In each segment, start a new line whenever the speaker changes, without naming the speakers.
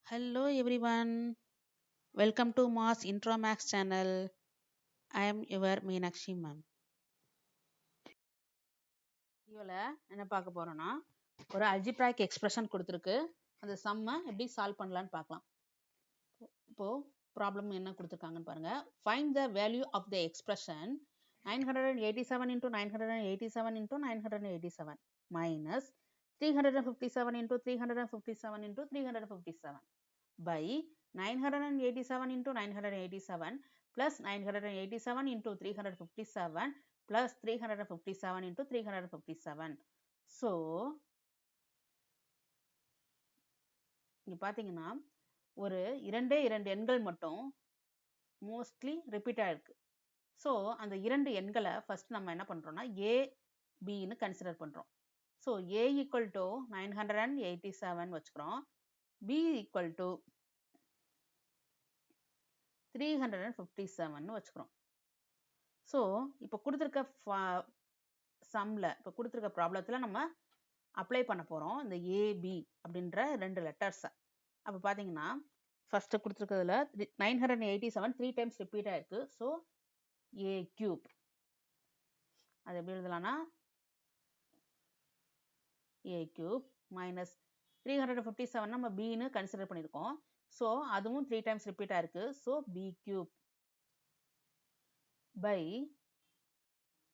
Hello everyone, welcome to Mass Intro Max channel. I am your Meenakshi ma'am. வீடியோல என்ன பார்க்க போறோம்னா ஒரு அல்ஜிப்ராய்க் எக்ஸ்பிரஷன் கொடுத்துருக்கு. அந்த சம்மை எப்படி சால்வ் பண்ணலாம்னு பார்க்கலாம். இப்போ ப்ராப்ளம் என்ன கொடுத்துருக்காங்கன்னு பாருங்க. Find the value of the expression 987 into 987 into 987 minus 357 into 357 into 357 by 987 into 987 plus 987 into 357 plus 357 into 357. So இங்க பாத்தீங்கன்னா ஒரு இரண்டு எண்கள் மட்டும் மோஸ்ட்லி ரிப்பீட் ஆயிருக்கு. ஸோ அந்த இரண்டு எண்களை ஃபர்ஸ்ட் நம்ம என்ன பண்றோம்னா ஏ பின்னு கன்சிடர் பண்றோம். ஸோ ஏ ஈக்குவல் டு 987 வச்சுக்கிறோம், பி ஈக்குவல் டு 357 வச்சுக்கிறோம். ஸோ இப்போ கொடுத்துருக்க சம்ல இப்போ கொடுத்துருக்க ப்ராப்ளத்தில் நம்ம அப்ளை பண்ண போகிறோம் இந்த ஏபி அப்படின்ற ரெண்டு லெட்டர்ஸை. அப்போ பார்த்தீங்கன்னா ஃபர்ஸ்ட் கொடுத்துருக்கிறதுல 987 3 டைம்ஸ் ரிப்பீட் ஆயிருக்கு. ஸோ ஏ கியூப் அது எப்படி எழுதலாம்னா ஏ கியூப் மைனஸ் 357 நம்ம பின்னு கன்சிடர் பண்ணியிருக்கோம். ஸோ அதுவும் 3 டைம்ஸ் ரிப்பீட் ஆயிருக்கு. So B cube by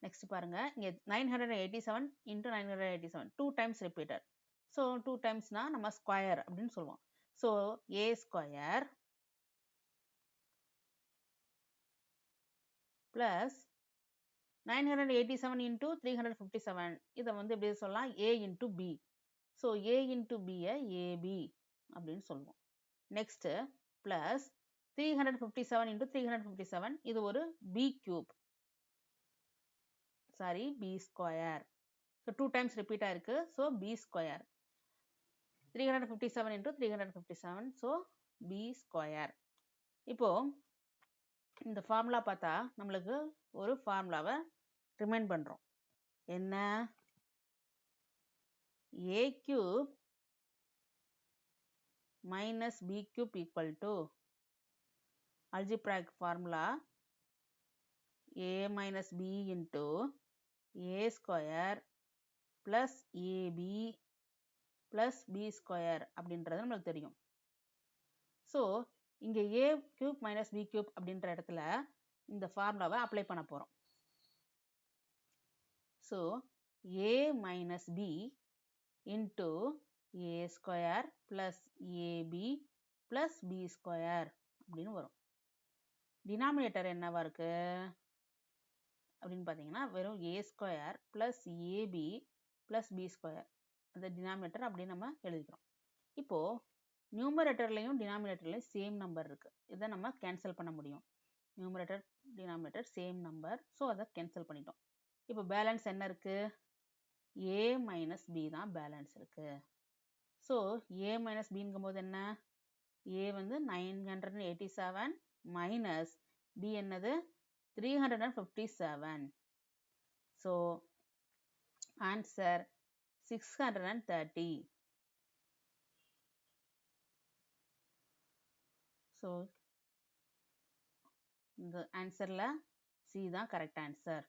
next பாருங்க இங்க 987 into 987 2 டைம்ஸ் ரிப்பீட்டட். ஸோ 2 டைம்ஸ்னா நம்ம ஸ்கொயர் அப்படின்னு சொல்லுவோம். So A square plus 987 into 357 இதை வந்து எப்படி சொல்லலாம் A into B. So A into பியை ஏபி அப்படின்னு சொல்லுவோம். நெக்ஸ்ட் பிளஸ் 357 into 357 இது ஒரு B cube, sorry B square. So 2 times repeat ஆயிருக்கு. So B square 357 into 357 so B square. இப்போ இந்த ஃபார்முலா பார்த்தா நம்மளுக்கு ஒரு ஃபார்முலாவை ரிமைண்ட் பண்றோம். என்ன A cube minus B cube equal to algebraic formula A minus B into A square plus AB plus B square அப்படின்றது நம்மளுக்கு தெரியும். ஸோ இங்க A cube minus B cube அப்படின்ற இடத்துல இந்த ஃபார்முலாவை அப்ளை பண்ண போறோம். So A minus B into A square plus AB plus B square அப்படின்னு வரும். டினாமினேட்டர் என்னவா இருக்கு அப்படின்னு பார்த்தீங்கன்னா வெறும் A square plus AB plus B square, அந்த டினாமினேட்டர் அப்படி நம்ம எழுதிக்கிறோம். இப்போ நியூமரேட்டர்லையும் டினாமினேட்டர்லையும் சேம் நம்பர் இருக்கு, இதை நம்ம கேன்சல் பண்ண முடியும். Numerator denominator same number, so அதை கேன்சல் பண்ணிட்டோம். இப்போ பேலன்ஸ் என்ன இருக்கு, ஏ மைனஸ் பி தான் பேலன்ஸ் இருக்கு. ஸோ ஏ மைனஸ் பிங்கும் போது என்ன, ஏ வந்து 987 மைனஸ் பி என்னது 357. So answer 630. ஸோ இந்த ஆன்சரில் சி தான் கரெக்ட் ஆன்சர்.